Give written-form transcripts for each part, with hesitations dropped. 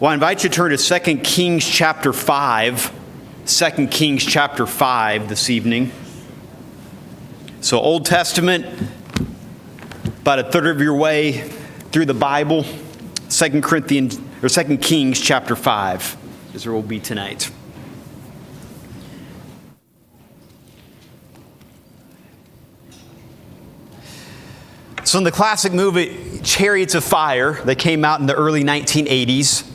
Well, I invite you to turn to 2 Kings chapter 5. 2 Kings chapter 5 this evening. So Old Testament, about a third of your way through the Bible. 2 Kings chapter 5 is where we'll be tonight. So in the classic movie Chariots of Fire that came out in the early 1980s,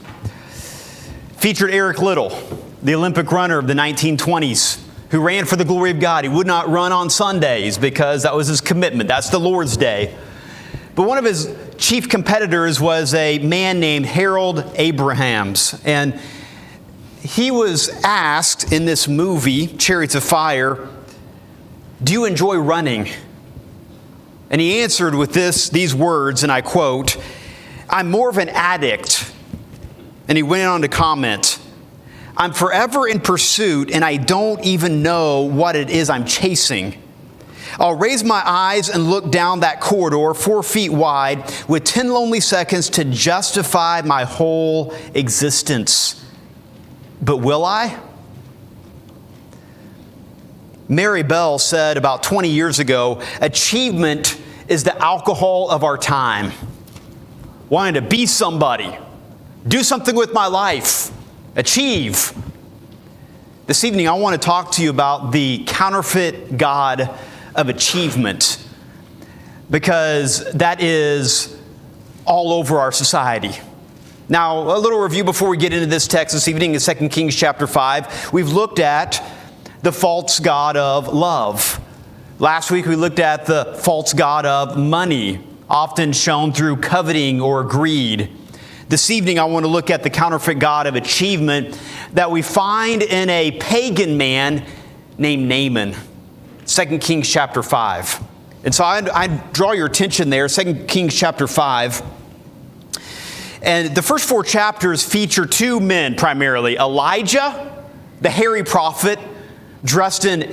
featured Eric Liddell, the Olympic runner of the 1920s, who ran for the glory of God. He would not run on Sundays because that was his commitment. That's the Lord's day. But one of his chief competitors was a man named Harold Abrahams. And he was asked in this movie, Chariots of Fire, "Do you enjoy running?" And he answered with these words, and I quote, "I'm more of an addict." And he went on to comment, "I'm forever in pursuit and I don't even know what it is I'm chasing. I'll raise my eyes and look down that corridor 4 feet wide with 10 lonely seconds to justify my whole existence. But will I?" Mary Bell said about 20 years ago, "Achievement is the alcohol of our time." Wanting to be somebody, do something with my life, achieve. This evening I want to talk to you about the counterfeit God of achievement, because that is all over our society. Now, a little review before we get into this text this evening in 2 Kings chapter 5. We've looked at the false god of love. Last week we looked at the false god of money, often shown through coveting or greed. This evening I want to look at the counterfeit god of achievement that we find in a pagan man named Naaman. 2 Kings chapter 5. And so I draw your attention there, 2 Kings chapter 5. And the first 4 chapters feature 2 men primarily. Elijah, the hairy prophet, dressed in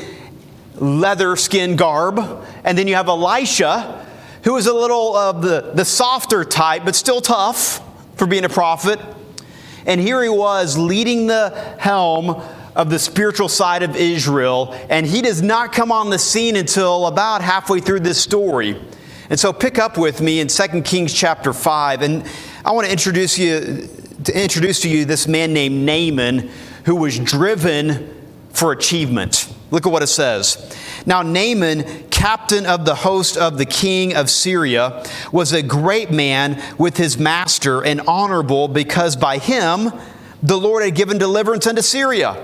leather skin garb. And then you have Elisha, who is a little of the softer type, but still tough for being a prophet. And here he was leading the helm of the spiritual side of Israel. And he does not come on the scene until about halfway through this story. And so pick up with me in 2 Kings chapter 5. And I want to introduce to you this man named Naaman, who was driven for achievement. Look at what it says. "Now Naaman, captain of the host of the king of Syria, was a great man with his master and honorable, because by him the Lord had given deliverance unto Syria.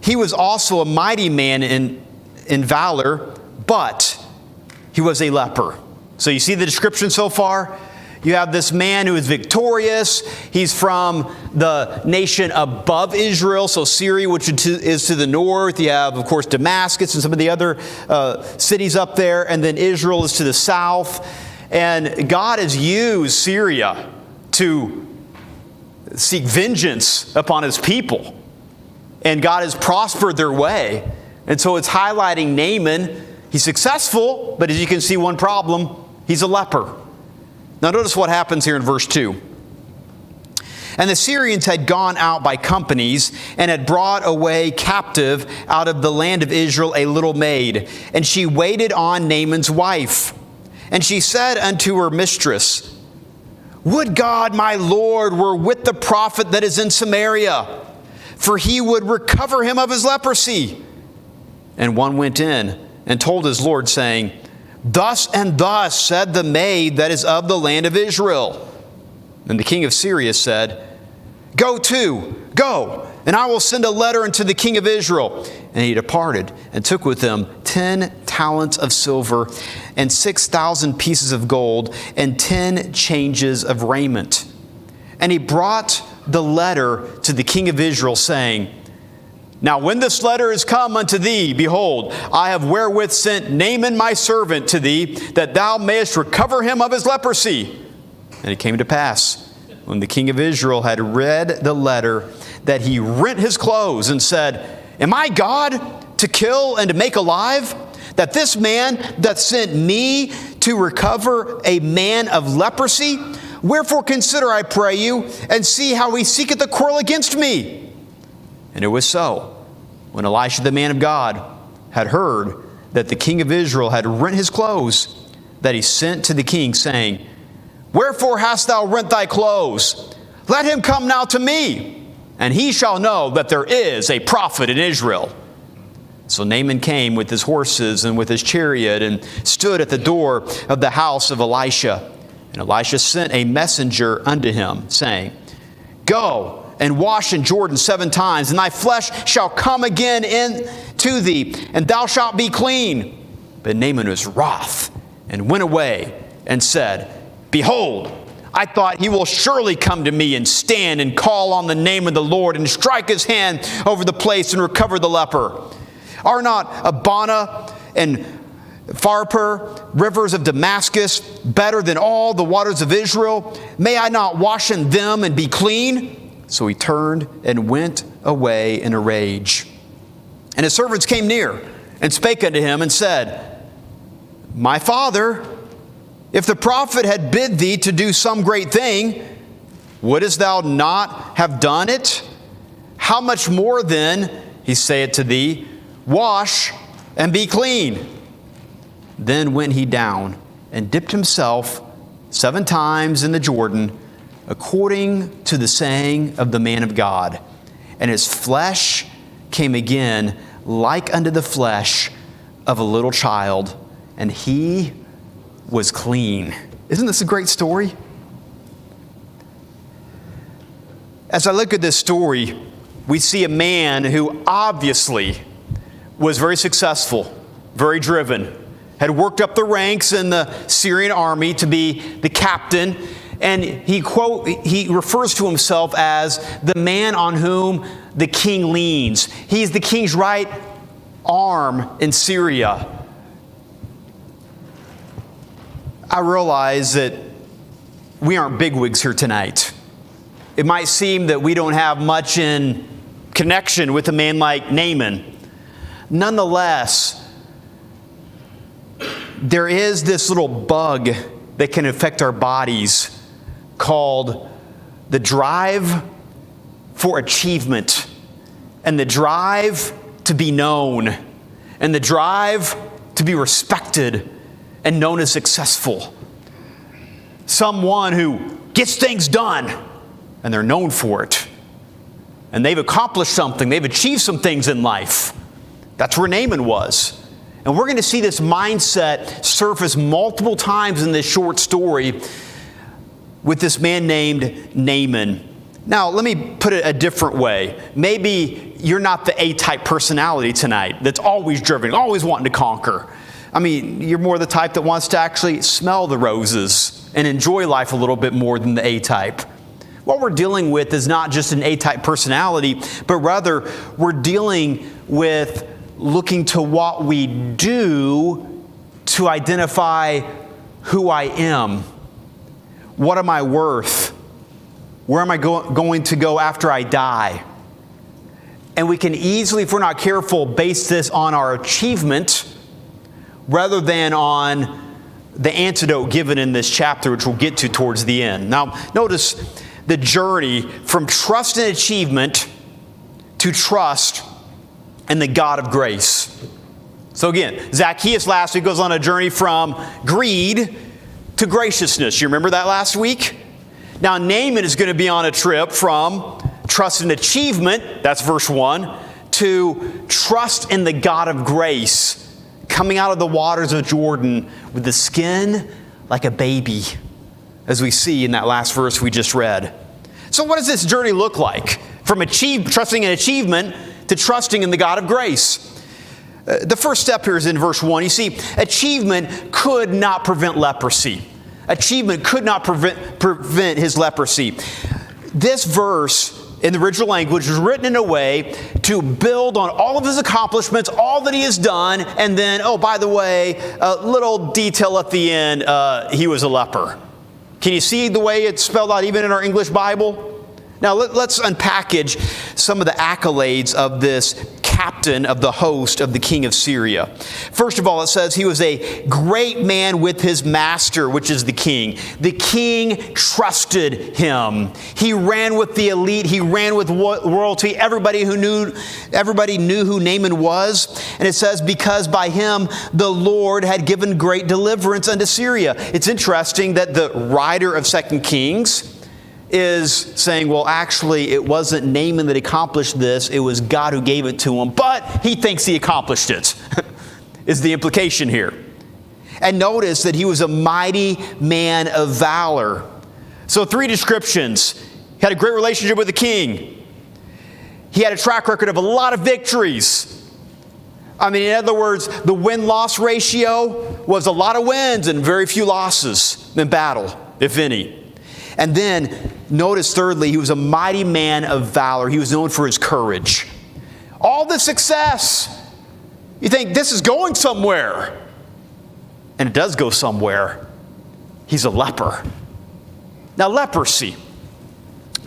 He was also a mighty man in valor, but he was a leper." So you see the description so far? You have this man who is victorious. He's from the nation above Israel, so Syria, which is to the north. You have, of course, Damascus and some of the other cities up there. And then Israel is to the south. And God has used Syria to seek vengeance upon his people. And God has prospered their way. And so it's highlighting Naaman. He's successful, but as you can see, one problem, he's a leper. Now notice what happens here in verse 2. "And the Syrians had gone out by companies and had brought away captive out of the land of Israel a little maid. And she waited on Naaman's wife. And she said unto her mistress, Would God my Lord were with the prophet that is in Samaria, for he would recover him of his leprosy. And one went in and told his Lord, saying, Thus and thus said the maid that is of the land of Israel. And the king of Syria said, Go, and I will send a letter unto the king of Israel. And he departed and took with him 10 talents of silver and 6,000 pieces of gold and 10 changes of raiment. And he brought the letter to the king of Israel, saying, Now when this letter is come unto thee, behold, I have wherewith sent Naaman my servant to thee, that thou mayest recover him of his leprosy. And it came to pass, when the king of Israel had read the letter, that he rent his clothes and said, Am I God to kill and to make alive? That this man doth sent me to recover a man of leprosy? Wherefore consider, I pray you, and see how he seeketh to quarrel against me. And it was so, when Elisha the man of God had heard that the king of Israel had rent his clothes, that he sent to the king, saying, Wherefore hast thou rent thy clothes? Let him come now to me, and he shall know that there is a prophet in Israel. So Naaman came with his horses and with his chariot, and stood at the door of the house of Elisha. And Elisha sent a messenger unto him, saying, Go and wash in Jordan 7 times, and thy flesh shall come again into thee, and thou shalt be clean. But Naaman was wroth, and went away, and said, Behold, I thought he will surely come to me and stand and call on the name of the Lord, and strike his hand over the place and recover the leper. Are not Abana and Pharpar, rivers of Damascus, better than all the waters of Israel? May I not wash in them and be clean? So he turned and went away in a rage. And his servants came near and spake unto him and said, My father, if the prophet had bid thee to do some great thing, wouldest thou not have done it? How much more then, he saith to thee, wash and be clean? Then went he down and dipped himself 7 times in the Jordan, according to the saying of the man of God. And his flesh came again like unto the flesh of a little child, and he was clean. Isn't this a great story? As I look at this story, we see a man who obviously was very successful, very driven, had worked up the ranks in the Syrian army to be the captain, and he refers to himself as the man on whom the king leans. He's the king's right arm in Syria. I realize that we aren't bigwigs here tonight. It might seem that we don't have much in connection with a man like Naaman. Nonetheless, there is this little bug that can affect our bodies called the drive for achievement, and the drive to be known, and the drive to be respected and known as successful. Someone who gets things done, and they're known for it. And they've accomplished something. They've achieved some things in life. That's where Naaman was. And we're going to see this mindset surface multiple times in this short story with this man named Naaman. Now, let me put it a different way. Maybe you're not the A-type personality tonight that's always driven, always wanting to conquer. I mean, you're more the type that wants to actually smell the roses and enjoy life a little bit more than the A-type. What we're dealing with is not just an A-type personality, but rather we're dealing with looking to what we do to identify who I am. What am I worth? Where am I going to go after I die? And we can easily, if we're not careful, base this on our achievement rather than on the antidote given in this chapter, which we'll get to towards the end. Now, notice the journey from trust and achievement to trust in the God of grace. So again, Zacchaeus last week goes on a journey from greed to graciousness. You remember that last week? Now Naaman is going to be on a trip from trust and achievement, that's verse 1, to trust in the God of grace, coming out of the waters of Jordan with the skin like a baby, as we see in that last verse we just read. So what does this journey look like? From trusting in achievement to trusting in the God of grace. The first step here is in verse 1. You see, achievement could not prevent leprosy. Achievement could not prevent his leprosy. This verse in the original language was written in a way to build on all of his accomplishments, all that he has done, and then, oh, by the way, a little detail at the end, he was a leper. Can you see the way it's spelled out even in our English Bible? Now let's unpackage some of the accolades of this captain of the host of the king of Syria. First of all, it says he was a great man with his master, which is the king. The king trusted him. He ran with the elite. He ran with royalty. Everybody knew who Naaman was. And it says, because by him the Lord had given great deliverance unto Syria. It's interesting that the writer of 2 Kings is saying, well, actually, it wasn't Naaman that accomplished this. It was God who gave it to him. But he thinks he accomplished it, is the implication here. And notice that he was a mighty man of valor. So 3 descriptions. He had a great relationship with the king. He had a track record of a lot of victories. I mean, in other words, the win-loss ratio was a lot of wins and very few losses in battle, if any. And then, notice thirdly, he was a mighty man of valor. He was known for his courage. All the success, you think this is going somewhere. And it does go somewhere. He's a leper. Now, leprosy,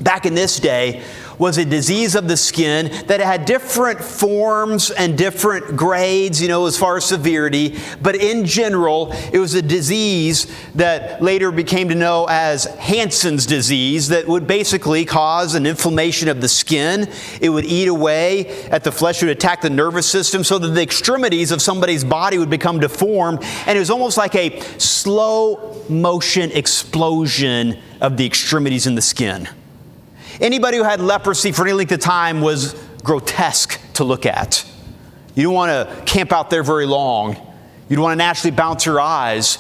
back in this day, was a disease of the skin that had different forms and different grades, as far as severity. But in general, it was a disease that later became to know as Hansen's disease that would basically cause an inflammation of the skin. It would eat away at the flesh, it would attack the nervous system so that the extremities of somebody's body would become deformed. And it was almost like a slow motion explosion of the extremities in the skin. Anybody who had leprosy for any length of time was grotesque to look at. You don't want to camp out there very long. You don't want to naturally bounce your eyes,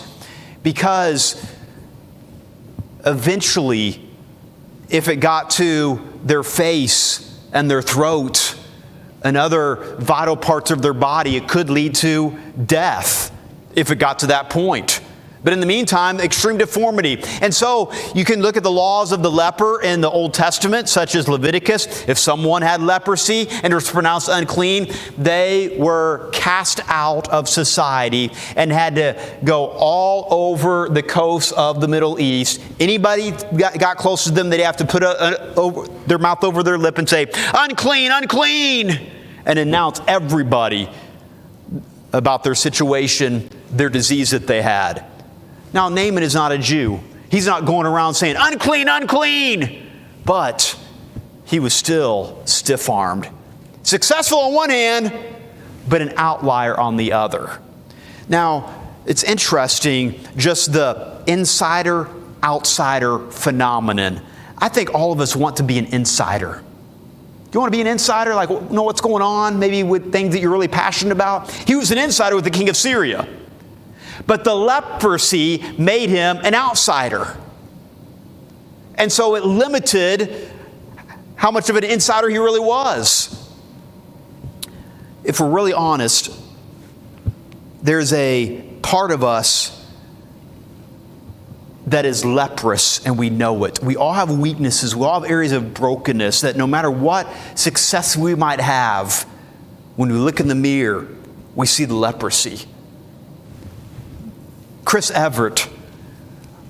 because eventually, if it got to their face and their throat and other vital parts of their body, it could lead to death if it got to that point. But in the meantime, extreme deformity. And so you can look at the laws of the leper in the Old Testament, such as Leviticus. If someone had leprosy and was pronounced unclean, they were cast out of society and had to go all over the coast of the Middle East. Anybody got close to them, they'd have to put their mouth over their lip and say, "Unclean, unclean," and announce everybody about their situation, their disease that they had. Now, Naaman is not a Jew. He's not going around saying, "Unclean, unclean." But he was still stiff-armed. Successful on one hand, but an outlier on the other. Now, it's interesting, just the insider-outsider phenomenon. I think all of us want to be an insider. Do you want to be an insider? Like, know what's going on, maybe with things that you're really passionate about? He was an insider with the king of Syria. But the leprosy made him an outsider. And so it limited how much of an insider he really was. If we're really honest, there's a part of us that is leprous, and we know it. We all have weaknesses. We all have areas of brokenness that no matter what success we might have, when we look in the mirror, we see the leprosy. Chris Evert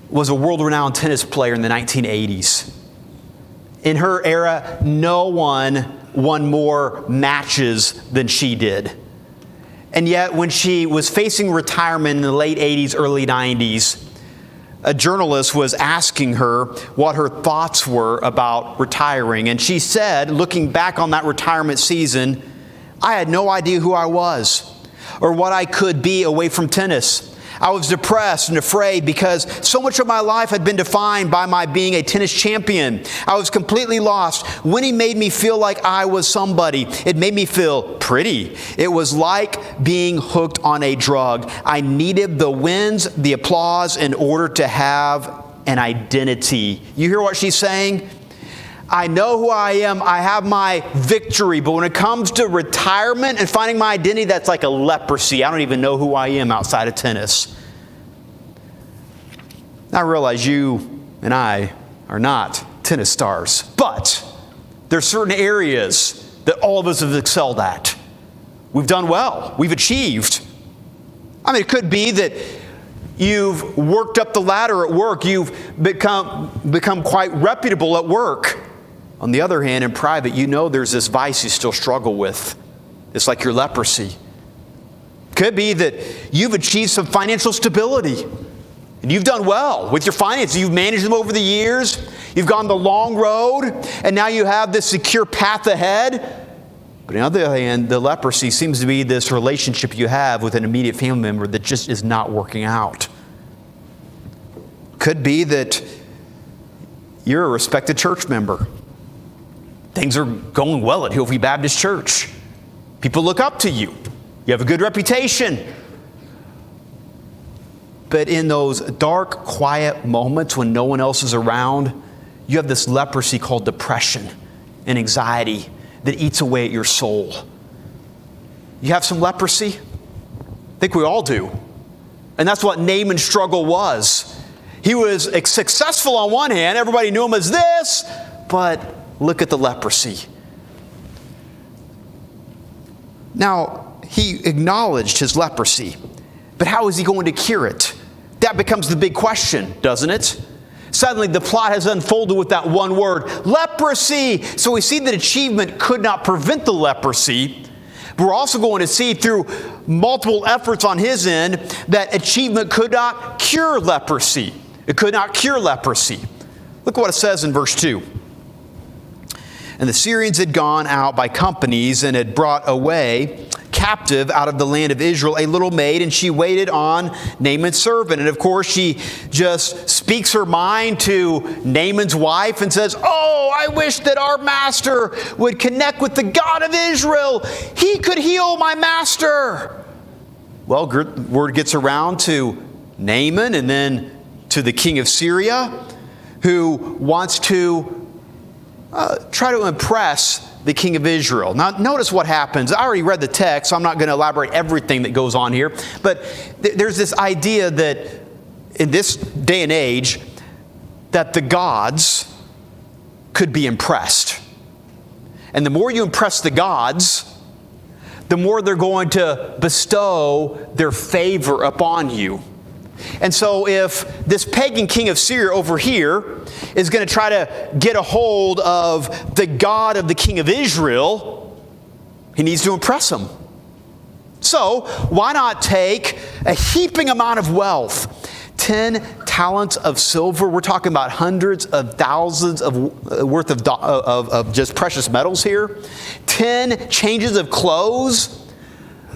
was a world-renowned tennis player in the 1980s. In her era, no one won more matches than she did. And yet, when she was facing retirement in the late 80s, early 90s, a journalist was asking her what her thoughts were about retiring. And she said, looking back on that retirement season, "I had no idea who I was or what I could be away from tennis. I was depressed and afraid because so much of my life had been defined by my being a tennis champion. I was completely lost. Winning made me feel like I was somebody. It made me feel pretty. It was like being hooked on a drug. I needed the wins, the applause in order to have an identity." You hear what she's saying? I know who I am. I have my victory. But when it comes to retirement and finding my identity, that's like a leprosy. I don't even know who I am outside of tennis. I realize you and I are not tennis stars, but there's certain areas that all of us have excelled at. We've done well. We've achieved. I mean, it could be that you've worked up the ladder at work. You've become quite reputable at work. On the other hand, in private, you know there's this vice you still struggle with. It's like your leprosy. Could be that you've achieved some financial stability and you've done well with your finances. You've managed them over the years. You've gone the long road, and now you have this secure path ahead. But on the other hand, the leprosy seems to be this relationship you have with an immediate family member that just is not working out. Could be that you're a respected church member. Things are going well at Hillview Baptist Church. People look up to you. You have a good reputation. But in those dark, quiet moments when no one else is around, you have this leprosy called depression and anxiety that eats away at your soul. You have some leprosy? I think we all do. And that's what Naaman's struggle was. He was successful on one hand. Everybody knew him as this. But look at the leprosy. Now, he acknowledged his leprosy. But how is he going to cure it? That becomes the big question, doesn't it? Suddenly, the plot has unfolded with that one word, leprosy. So we see that achievement could not prevent the leprosy. But we're also going to see through multiple efforts on his end that achievement could not cure leprosy. It could not cure leprosy. Look what it says in verse 2. And the Syrians had gone out by companies and had brought away captive out of the land of Israel a little maid, and she waited on Naaman's servant. And of course, she just speaks her mind to Naaman's wife and says, "Oh, I wish that our master would connect with the God of Israel. He could heal my master." Well, word gets around to Naaman and then to the king of Syria, who wants to try to impress the king of Israel. Now, notice what happens. I already read the text, so I'm not going to elaborate everything that goes on here. But there's this idea that in this day and age, that the gods could be impressed. And the more you impress the gods, the more they're going to bestow their favor upon you. And so if this pagan king of Syria over here is going to try to get a hold of the God of the king of Israel, he needs to impress him. So why not take a heaping amount of wealth, 10 talents of silver, we're talking about hundreds of thousands of worth of just precious metals here, 10 changes of clothes.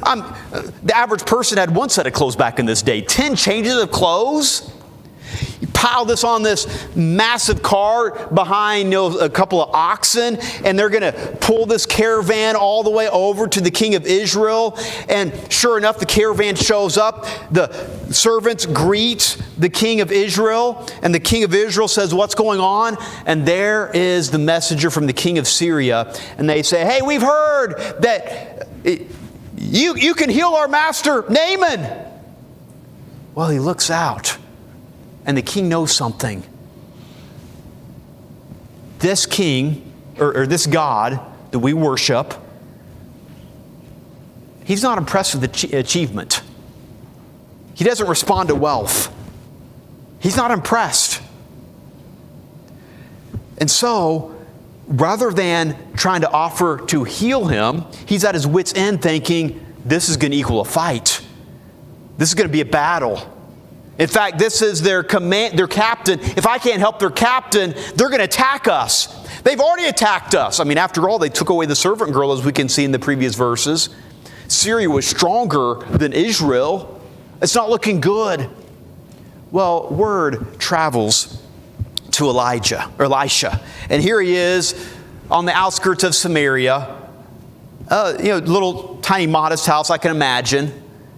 The average person had one set of clothes back in this day. 10 changes of clothes. You pile this on this massive cart behind a couple of oxen, and they're going to pull this caravan all the way over to the king of Israel. And sure enough, the caravan shows up. The servants greet the king of Israel, and the king of Israel says, "What's going on?" And there is the messenger from the king of Syria, and they say, "Hey, we've heard that You can heal our master, Naaman." Well, he looks out, and the king knows something. This king, or this God that we worship, he's not impressed with the achievement. He doesn't respond to wealth. He's not impressed. And so, rather than trying to offer to heal him, he's at his wit's end thinking, this is going to equal a fight. This is going to be a battle. In fact, this is their captain. If I can't help their captain, they're going to attack us. They've already attacked us. I mean, after all, they took away the servant girl, as we can see in the previous verses. Syria was stronger than Israel. It's not looking good. Well, word travels to Elisha. And here he is on the outskirts of Samaria, little tiny modest house I can imagine.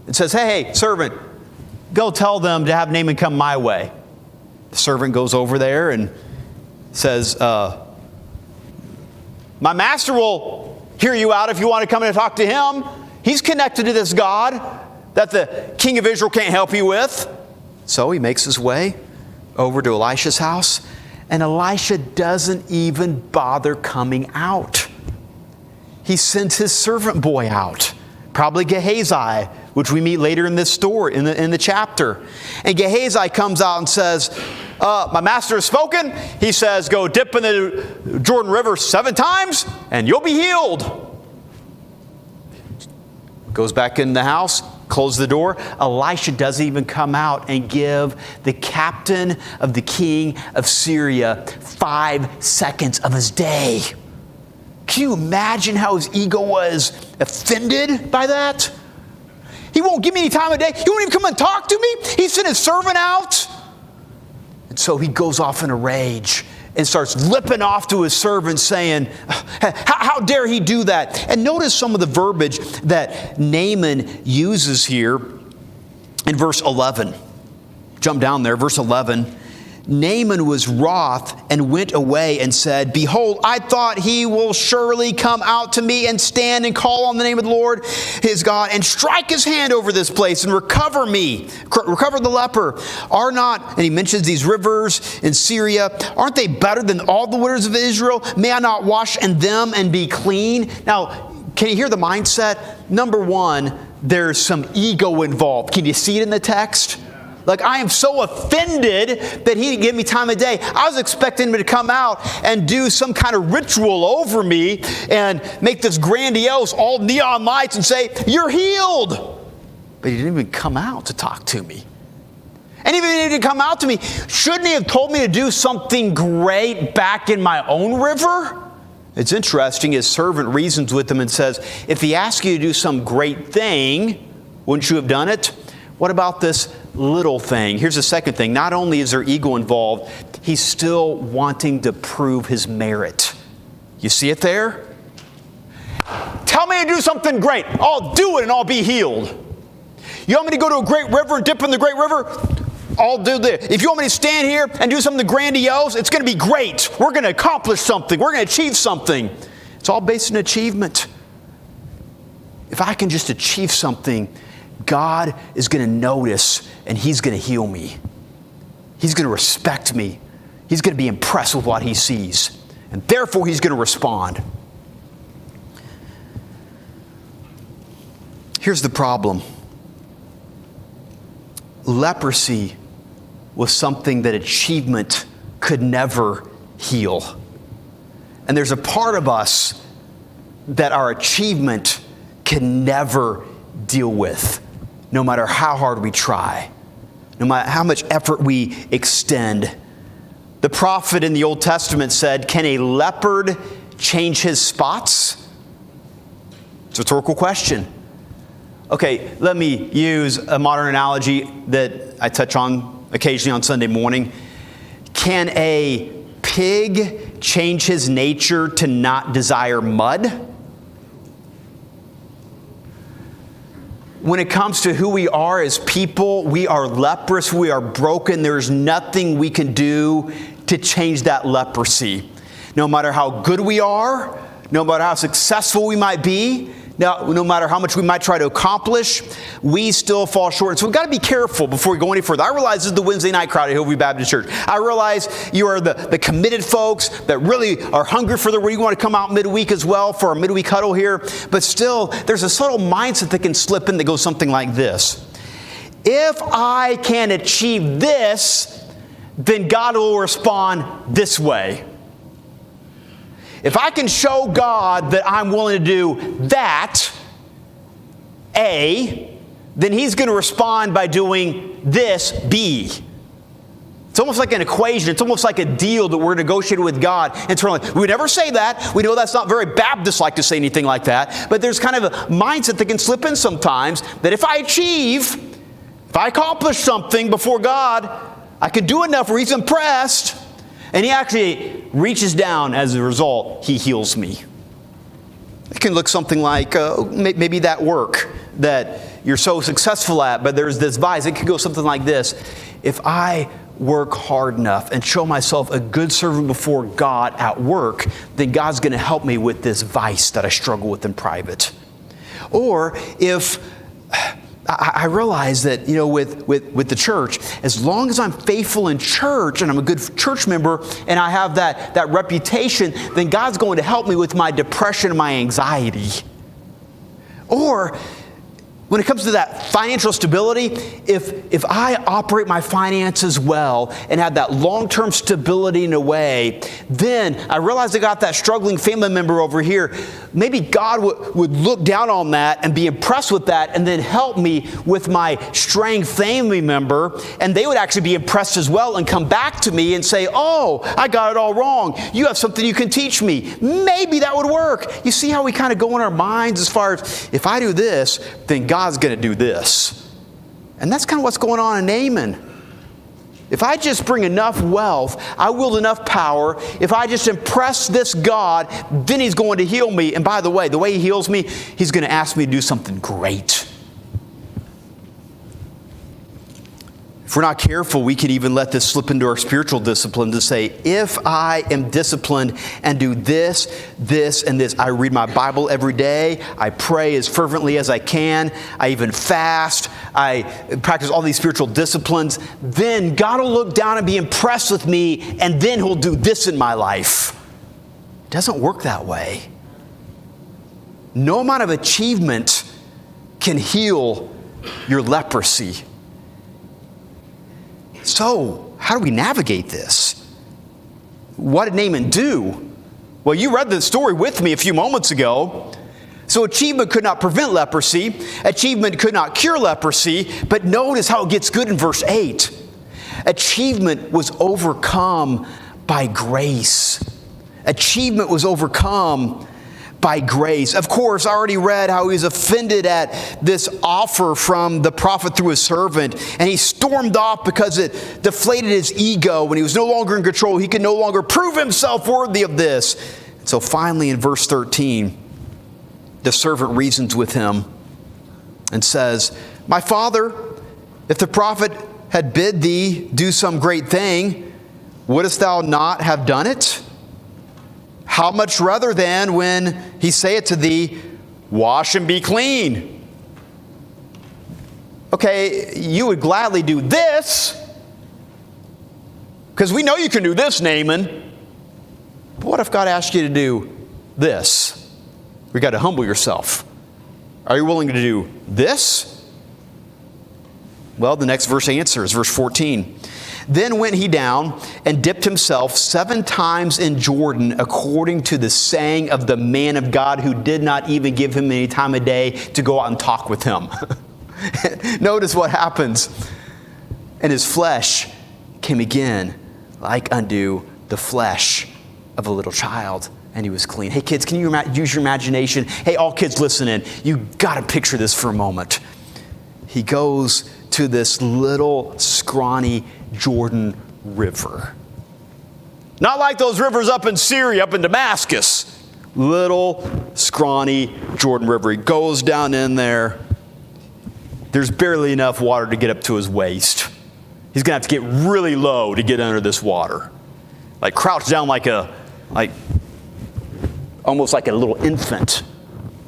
It says, hey, servant, go tell them to have Naaman come my way. The servant goes over there and says, my master will hear you out if you want to come in and talk to him. He's connected to this God that the king of Israel can't help you with. So he makes his way over to Elisha's house, and Elisha doesn't even bother coming out. He sends his servant boy out, probably Gehazi, which we meet later in this story, in the chapter. And Gehazi comes out and says, my master has spoken. He says, go dip in the Jordan River 7 times and you'll be healed. Goes back in the house, closes the door. Elisha doesn't even come out and give the captain of the king of Syria 5 seconds of his day. Can you imagine how his ego was offended by that? He won't give me any time of day. He won't even come and talk to me. He sent his servant out. And so he goes off in a rage and starts lipping off to his servant saying, how dare he do that? And notice some of the verbiage that Naaman uses here in verse 11. Jump down there, verse 11. Naaman was wroth and went away and said, behold, I thought he will surely come out to me and stand and call on the name of the Lord his God and strike his hand over this place and recover the leper. Are not, and he mentions these rivers in Syria, aren't they better than all the waters of Israel? May I not wash in them and be clean? Now, can you hear the mindset? Number one, there's some ego involved. Can you see it in the text? Like, I am so offended that he didn't give me time of day. I was expecting him to come out and do some kind of ritual over me and make this grandiose, all neon lights and say, you're healed. But he didn't even come out to talk to me. And even if he didn't come out to me, shouldn't he have told me to do something great back in my own river? It's interesting, his servant reasons with him and says, if he asks you to do some great thing, wouldn't you have done it? What about this little thing? Here's the second thing. Not only is there ego involved, he's still wanting to prove his merit. You see it there? Tell me to do something great. I'll do it and I'll be healed. You want me to go to a great river and dip in the great river? I'll do this. If you want me to stand here and do something grandiose, it's going to be great. We're going to accomplish something. We're going to achieve something. It's all based on achievement. If I can just achieve something, God is going to notice and he's going to heal me. He's going to respect me. He's going to be impressed with what he sees. And therefore, he's going to respond. Here's the problem. Leprosy was something that achievement could never heal. And there's a part of us that our achievement can never deal with, no matter how hard we try, no matter how much effort we extend. The prophet in the Old Testament said, can a leopard change his spots? It's a rhetorical question. Okay, let me use a modern analogy that I touch on occasionally on Sunday morning. Can a pig change his nature to not desire mud? When it comes to who we are as people, we are leprous, we are broken. There's nothing we can do to change that leprosy. No matter how good we are, no matter how successful we might be, no matter how much we might try to accomplish, we still fall short. So we've got to be careful before we go any further. I realize this is the Wednesday night crowd at Hillview Baptist Church. I realize you are the committed folks that really are hungry for the word. You want to come out midweek as well for our midweek huddle here. But still, there's a subtle mindset that can slip in that goes something like this. If I can achieve this, then God will respond this way. If I can show God that I'm willing to do that, A, then he's going to respond by doing this, B. It's almost like an equation. It's almost like a deal that we're negotiating with God internally. We would never say that. We know that's not very Baptist-like to say anything like that. But there's kind of a mindset that can slip in sometimes that if I accomplish something before God, I can do enough where he's impressed. And he actually reaches down. As a result, he heals me. It can look something like maybe that work that you're so successful at, but there's this vice. It could go something like this. If I work hard enough and show myself a good servant before God at work, then God's going to help me with this vice that I struggle with in private. Or if I realize that, with the church, as long as I'm faithful in church and I'm a good church member and I have that reputation, then God's going to help me with my depression and my anxiety. Or when it comes to that financial stability, if I operate my finances well and have that long-term stability in a way, then I realize I got that struggling family member over here. Maybe God would look down on that and be impressed with that and then help me with my straying family member. And they would actually be impressed as well and come back to me and say, oh, I got it all wrong. You have something you can teach me. Maybe that would work. You see how we kind of go in our minds as far as, if I do this, then God's going to do this. And that's kind of what's going on in Naaman. If I just bring enough wealth, I wield enough power, if I just impress this God, then He's going to heal me. And by the way He heals me, He's going to ask me to do something great. If we're not careful, we could even let this slip into our spiritual discipline to say, if I am disciplined and do this, this, and this, I read my Bible every day, I pray as fervently as I can, I even fast, I practice all these spiritual disciplines, then God will look down and be impressed with me, and then He'll do this in my life. It doesn't work that way. No amount of achievement can heal your leprosy. So, how do we navigate this? What did Naaman do? Well, you read the story with me a few moments ago. So achievement could not prevent leprosy. Achievement could not cure leprosy. But notice how it gets good in verse 8. Achievement was overcome by grace. Achievement was overcome by grace. Of course, I already read how he was offended at this offer from the prophet through his servant, and he stormed off because it deflated his ego. When he was no longer in control, he could no longer prove himself worthy of this. So finally in verse 13, the servant reasons with him and says, "My father, if the prophet had bid thee do some great thing, wouldest thou not have done it? How much rather then when he saith to thee, wash and be clean?" Okay, you would gladly do this, because we know you can do this, Naaman. But what if God asked you to do this? We got to humble yourself. Are you willing to do this? Well, the next verse answers, verse 14. "Then went he down and dipped himself 7 times in Jordan, according to the saying of the man of God, who did not even give him any time of day to go out and talk with him." Notice what happens. "And his flesh came again like unto the flesh of a little child, and he was clean." Hey kids, can you use your imagination? Hey, all kids listening, you got to picture this for a moment. He goes to this little scrawny Jordan River. Not like those rivers up in Syria, up in Damascus. Little scrawny Jordan River. He goes down in there. There's barely enough water to get up to his waist. He's going to have to get really low to get under this water. Like crouch down like almost like a little infant.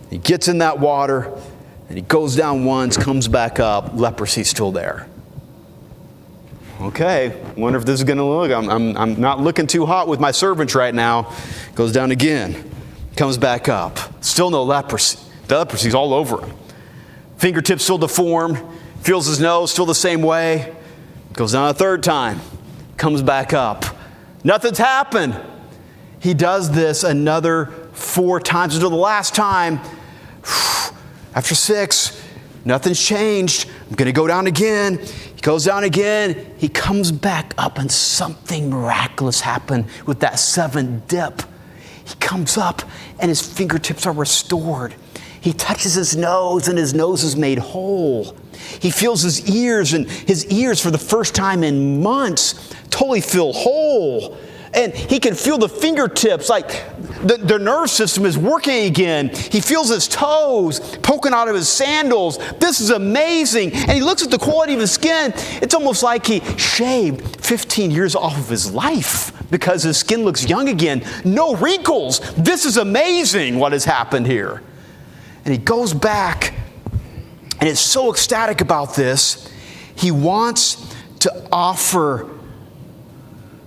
He gets in that water, and he goes down once, comes back up, leprosy's still there. Okay, wonder if this is going to look. I'm not looking too hot with my servants right now. Goes down again, comes back up. Still no leprosy. The leprosy's all over him. Fingertips still deformed. Feels his nose still the same way. Goes down a third time, comes back up. Nothing's happened. He does this another 4 times until the last time. After 6, nothing's changed. I'm going to go down again. He goes down again. He comes back up, and something miraculous happened with that 7th dip. He comes up, and his fingertips are restored. He touches his nose, and his nose is made whole. He feels his ears, and his ears, for the first time in months, totally feel whole. And he can feel the fingertips, like the nerve system is working again. He feels his toes poking out of his sandals. This is amazing. And he looks at the quality of his skin. It's almost like he shaved 15 years off of his life because his skin looks young again. No wrinkles. This is amazing what has happened here. And he goes back and is so ecstatic about this. He wants to offer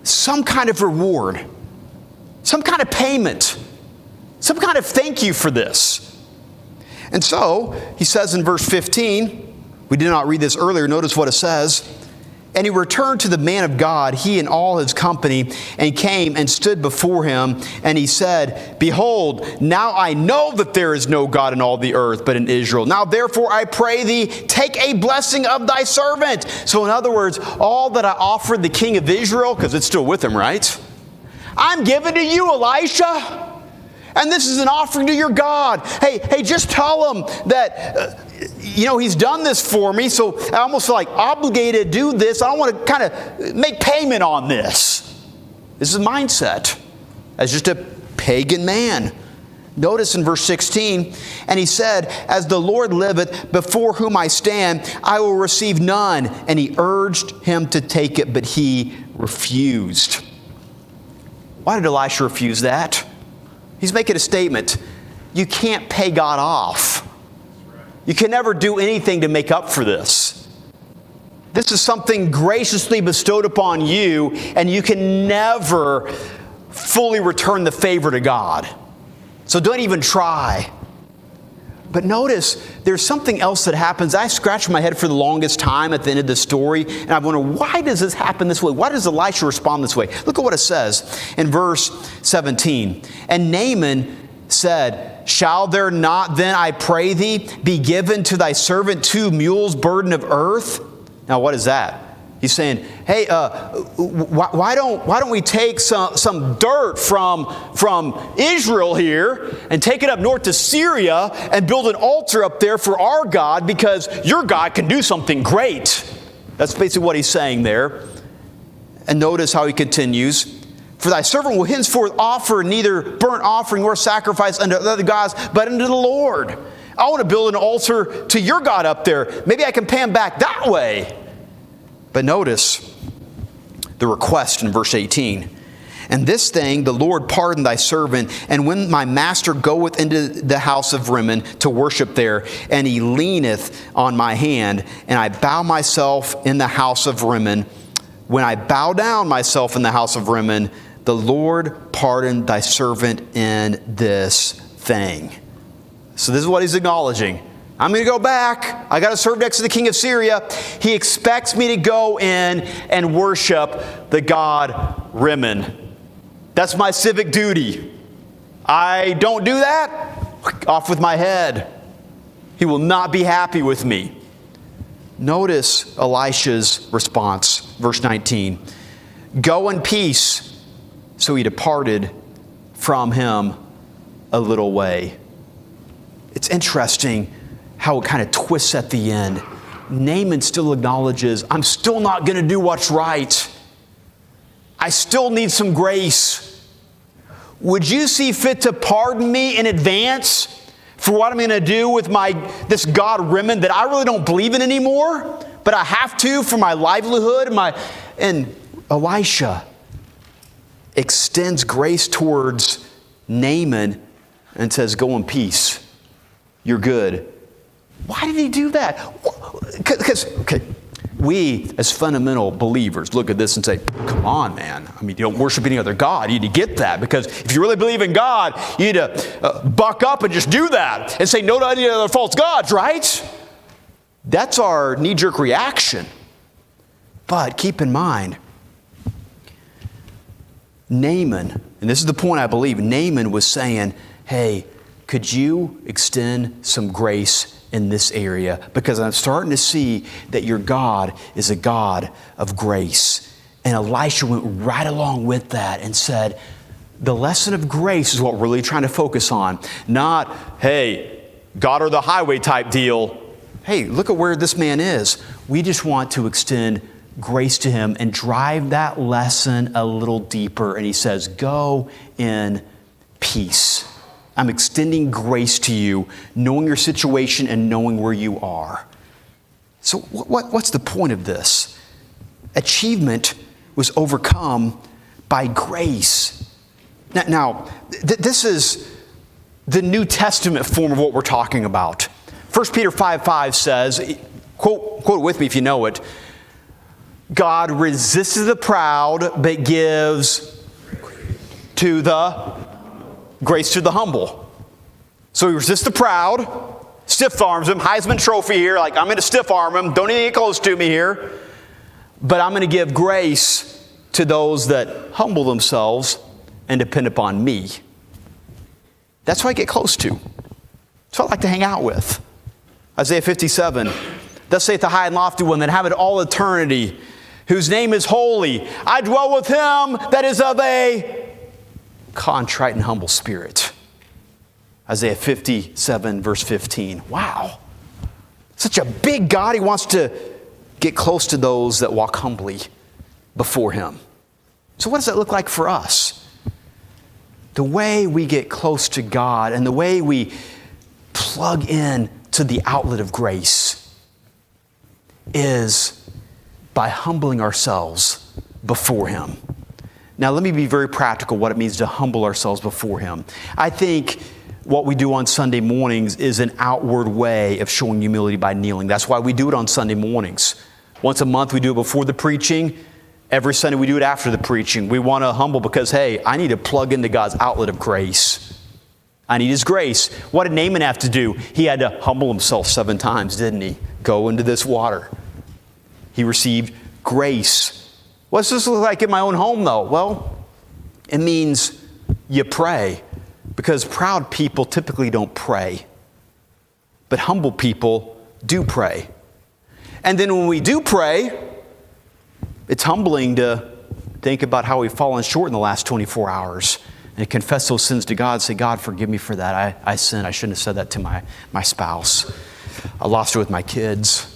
some kind of reward, some kind of payment, some kind of thank you for this. And so, he says in verse 15, we did not read this earlier, notice what it says. And he returned to the man of God, he and all his company, and came and stood before him. And he said, Behold, now I know that there is no God in all the earth but in Israel. Now therefore I pray thee, take a blessing of thy servant. So in other words, all that I offered the king of Israel, because it's still with him, right? I'm giving to you, Elisha. And this is an offering to your God. Hey, just tell him that, he's done this for me, so I almost feel like obligated to do this. I don't want to kind of make payment on this. This is mindset as just a pagan man. Notice in verse 16, and he said, As the Lord liveth, before whom I stand, I will receive none. And he urged him to take it, but he refused. Why did Elisha refuse that? He's making a statement. You can't pay God off. You can never do anything to make up for this. This is something graciously bestowed upon you, and you can never fully return the favor to God. So don't even try. But notice, there's something else that happens. I scratched my head for the longest time at the end of the story, and I wonder, why does this happen this way? Why does Elisha respond this way? Look at what it says in verse 17. And Naaman said, Shall there not then, I pray thee, be given to thy servant 2 mules burden of earth? Now, what is that? He's saying, hey, why don't we take some dirt from Israel here and take it up north to Syria and build an altar up there for our God, because your God can do something great. That's basically what he's saying there. And notice how he continues. For thy servant will henceforth offer neither burnt offering nor sacrifice unto other gods, but unto the Lord. I want to build an altar to your God up there. Maybe I can pay him back that way. But notice the request in verse 18. And this thing the Lord pardon thy servant, and when my master goeth into the house of Rimmon to worship there, and he leaneth on my hand, and I bow myself in the house of Rimmon, when I bow down myself in the house of Rimmon, the Lord pardon thy servant in this thing. So this is what he's acknowledging. I'm going to go back. I got to serve next to the king of Syria. He expects me to go in and worship the god Rimmon. That's my civic duty. I don't do that, off with my head. He will not be happy with me. Notice Elisha's response, verse 19. Go in peace. So he departed from him a little way. It's interesting how it kind of twists at the end. Naaman still acknowledges, I'm still not going to do what's right. I still need some grace. Would you see fit to pardon me in advance for what I'm going to do with this god Rimmon that I really don't believe in anymore, but I have to for my livelihood? And Elisha extends grace towards Naaman and says, go in peace. You're good. Why did he do that? Because, we as fundamental believers look at this and say, come on, man. I mean, you don't worship any other God. You need to get that, because if you really believe in God, you need to buck up and just do that and say no to any other false gods, right? That's our knee-jerk reaction. But keep in mind, Naaman, and this is the point I believe, Naaman was saying, hey, could you extend some grace in this area? Because I'm starting to see that your God is a God of grace. And Elisha went right along with that and said, the lesson of grace is what we're really trying to focus on. Not, hey, God or the highway type deal. Hey, look at where this man is. We just want to extend grace to him and drive that lesson a little deeper. And he says, go in peace. I'm extending grace to you, knowing your situation and knowing where you are. So what's the point of this? Achievement was overcome by grace. Now, this is the New Testament form of what we're talking about. 1 Peter 5:5 says, quote it with me if you know it, God resists the proud, but gives to the grace to the humble. So he resists the proud, Stiff arms him, Heisman Trophy here, like I'm going to stiff arm him, don't even get close to me here. But I'm going to give grace to those that humble themselves and depend upon me. That's who I get close to. That's who I like to hang out with. Isaiah 57, thus saith the high and lofty one that inhabiteth all eternity, whose name is holy. I dwell with him that is of a contrite and humble spirit. Isaiah 57, verse 15. Wow. Such a big God. He wants to get close to those that walk humbly before him. So what does that look like for us? The way we get close to God and the way we plug in to the outlet of grace is by humbling ourselves before him. Now, let me be very practical what it means to humble ourselves before him. I think what we do on Sunday mornings is an outward way of showing humility by kneeling. That's why we do it on Sunday mornings. Once a month we do it before the preaching. Every Sunday we do it after the preaching. We want to humble because, hey, I need to plug into God's outlet of grace. I need his grace. What did Naaman have to do? He had to humble himself 7 times, didn't he? Go into this water. He received grace. What's this look like in my own home, though? Well, it means you pray. Because proud people typically don't pray. But humble people do pray. And then when we do pray, it's humbling to think about how we've fallen short in the last 24 hours. And confess those sins to God. Say, God, forgive me for that. I sinned. I shouldn't have said that to my spouse. I lost her with my kids.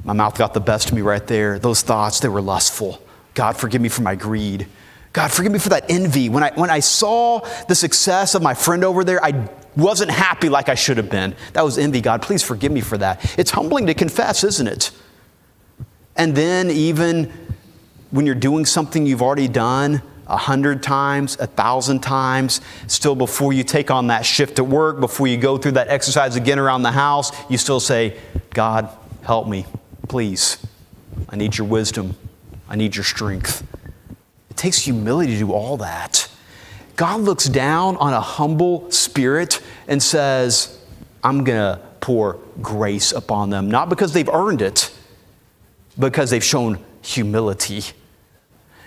My mouth got the best of me right there. Those thoughts, they were lustful. God, forgive me for my greed. God, forgive me for that envy. When I saw the success of my friend over there, I wasn't happy like I should have been. That was envy. God, please forgive me for that. It's humbling to confess, isn't it? And then even when you're doing something you've already done 100 times, 1,000 times, still before you take on that shift at work, before you go through that exercise again around the house, you still say, God, help me, please. I need your wisdom. I need your strength. It takes humility to do all that. God looks down on a humble spirit and says, I'm going to pour grace upon them. Not because they've earned it, because they've shown humility.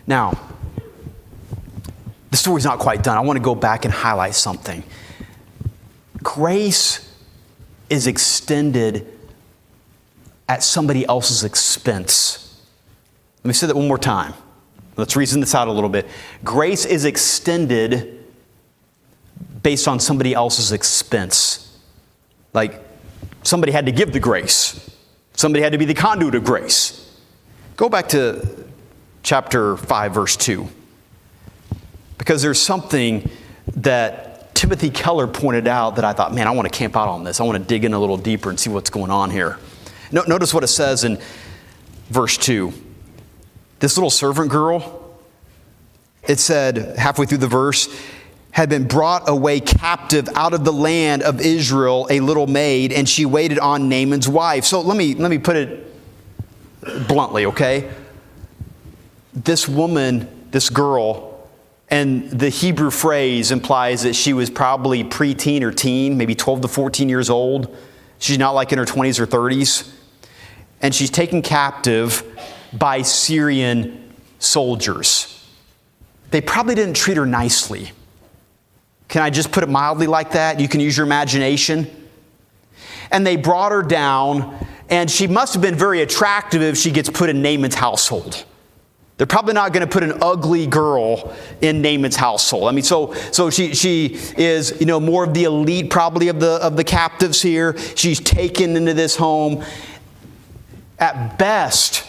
Now, the story's not quite done. I want to go back and highlight something. Grace is extended at somebody else's expense. Let me say that one more time. Let's reason this out a little bit. Grace is extended based on somebody else's expense. Like somebody had to give the grace. Somebody had to be the conduit of grace. Go back to chapter 5, verse 2. Because there's something that Timothy Keller pointed out that I thought, man, I want to camp out on this. I want to dig in a little deeper and see what's going on here. Notice what it says in verse 2. This little servant girl, it said halfway through the verse, had been brought away captive out of the land of Israel, a little maid, and she waited on Naaman's wife. So let me put it bluntly, okay? This woman, this girl, and the Hebrew phrase implies that she was probably preteen or teen, maybe 12 to 14 years old. She's not like in her 20s or 30s. And she's taken captive by Syrian soldiers. They probably didn't treat her nicely. Can I just put it mildly like that? You can use your imagination. And they brought her down, and she must have been very attractive if she gets put in Naaman's household. They're probably not going to put an ugly girl in Naaman's household. I mean, so she is, more of the elite probably of the captives here. She's taken into this home. At best,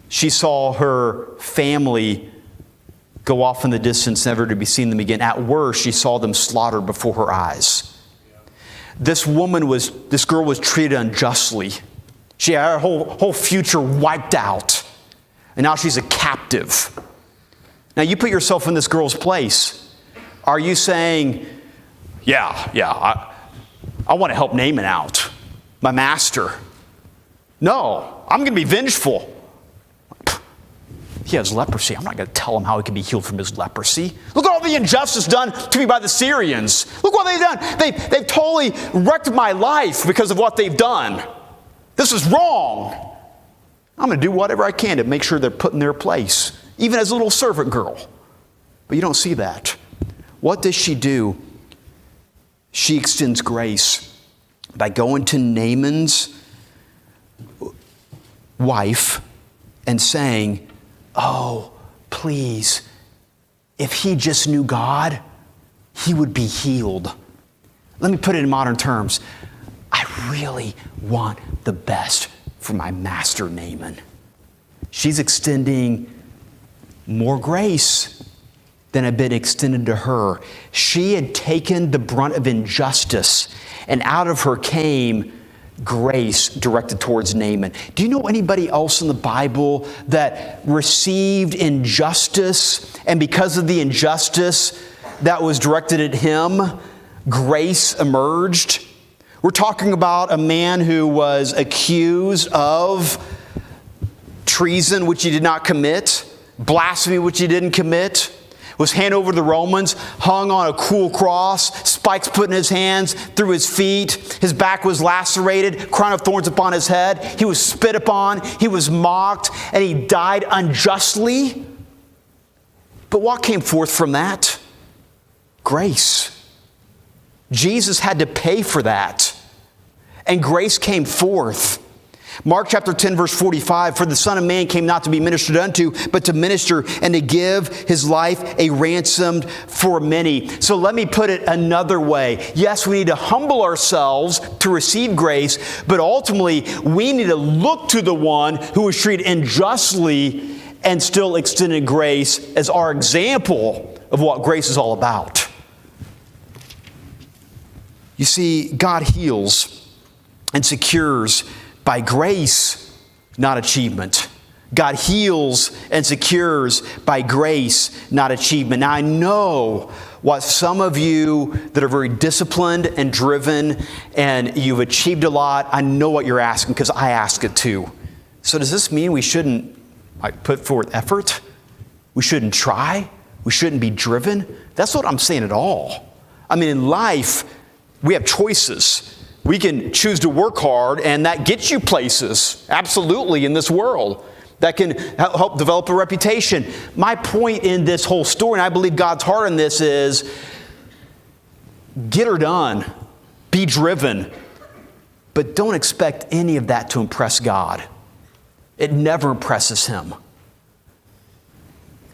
she saw her family go off in the distance, never to be seen them again. At worst, she saw them slaughtered before her eyes. This girl was treated unjustly. She had her whole future wiped out. And now she's a captive. Now you put yourself in this girl's place. Are you saying, I want to help Naaman out, my master? No, I'm going to be vengeful. He has leprosy. I'm not going to tell him how he can be healed from his leprosy. Look at all the injustice done to me by the Syrians. Look what they've done. They've totally wrecked my life because of what they've done. This is wrong. I'm going to do whatever I can to make sure they're put in their place, even as a little servant girl. But you don't see that. What does she do? She extends grace by going to Naaman's wife and saying, oh, please, if he just knew God, he would be healed. Let me put it in modern terms. I really want the best for my master Naaman. She's extending more grace than had been extended to her. She had taken the brunt of injustice, and out of her came grace directed towards Naaman. Do you know anybody else in the Bible that received injustice, and because of the injustice that was directed at him, grace emerged? We're talking about a man who was accused of treason, which he did not commit, blasphemy, which he didn't commit, was handed over to the Romans, hung on a cruel cross, spikes put in his hands, through his feet. His back was lacerated, crown of thorns upon his head. He was spit upon, he was mocked, and he died unjustly. But what came forth from that? Grace. Jesus had to pay for that, and grace came forth. Mark chapter 10, verse 45, for the Son of Man came not to be ministered unto, but to minister and to give his life a ransom for many. So let me put it another way. Yes, we need to humble ourselves to receive grace, but ultimately we need to look to the one who was treated unjustly and still extended grace as our example of what grace is all about. You see, God heals and secures by grace, not achievement. God heals and secures by grace, not achievement. Now, I know what some of you that are very disciplined and driven and you've achieved a lot, I know what you're asking because I ask it too. So does this mean we shouldn't put forth effort? We shouldn't try? We shouldn't be driven? That's what I'm saying at all. I mean, in life, we have choices. We can choose to work hard, and that gets you places, absolutely, in this world. That can help develop a reputation. My point in this whole story, and I believe God's heart in this, is get her done. Be driven. But don't expect any of that to impress God. It never impresses Him.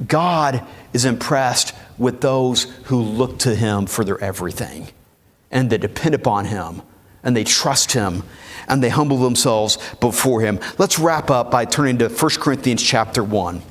God is impressed with those who look to Him for their everything, and that depend upon Him, and they trust Him, and they humble themselves before Him. Let's wrap up by turning to 1 Corinthians chapter 1.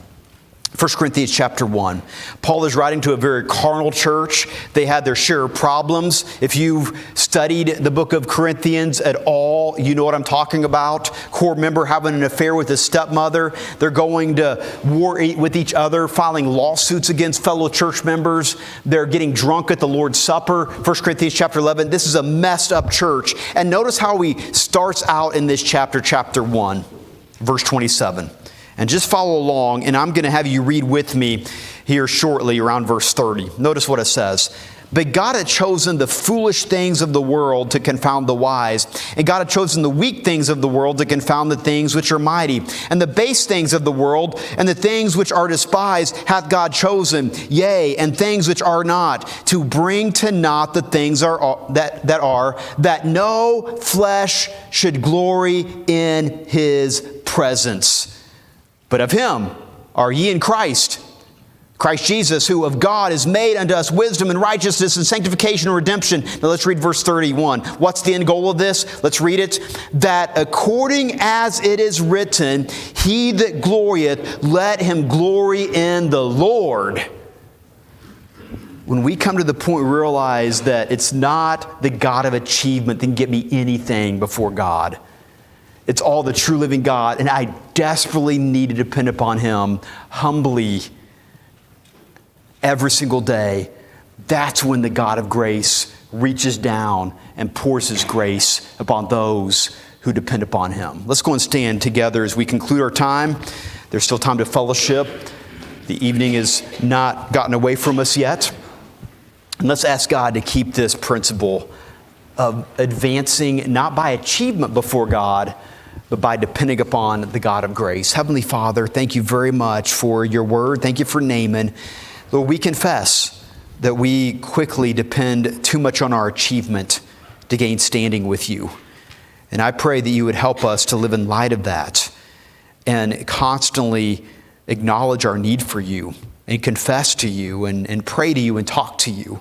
1 Corinthians chapter 1. Paul is writing to a very carnal church. They had their share of problems. If you've studied the book of Corinthians at all, you know what I'm talking about. Core member having an affair with his stepmother. They're going to war with each other, filing lawsuits against fellow church members. They're getting drunk at the Lord's Supper. 1 Corinthians chapter 11. This is a messed up church. And notice how he starts out in this chapter, chapter 1, verse 27. And just follow along, and I'm going to have you read with me here shortly around verse 30. Notice what it says. But God had chosen the foolish things of the world to confound the wise. And God had chosen the weak things of the world to confound the things which are mighty. And the base things of the world and the things which are despised hath God chosen, yea, and things which are not, to bring to naught the things that no flesh should glory in His presence. But of Him are ye in Christ Jesus, who of God is made unto us wisdom and righteousness and sanctification and redemption. Now let's read verse 31. What's the end goal of this? Let's read it. That according as it is written, he that glorieth, let him glory in the Lord. When we come to the point we realize that it's not the God of achievement that can get me anything before God. It's all the true living God, and I desperately need to depend upon Him humbly every single day. That's when the God of grace reaches down and pours His grace upon those who depend upon Him. Let's go and stand together as we conclude our time There's still time to fellowship. The evening has not gotten away from us yet. And let's ask God to keep this principle of advancing not by achievement before God, but by depending upon the God of grace. Heavenly Father, thank you very much for your word. Thank you for Naaman. Lord, we confess that we quickly depend too much on our achievement to gain standing with you. And I pray that you would help us to live in light of that and constantly acknowledge our need for you and confess to you and pray to you and talk to you.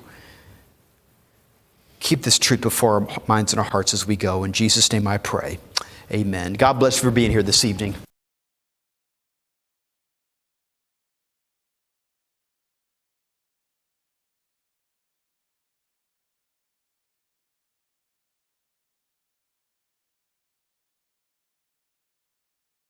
Keep this truth before our minds and our hearts as we go. In Jesus' name I pray. Amen. God bless you for being here this evening.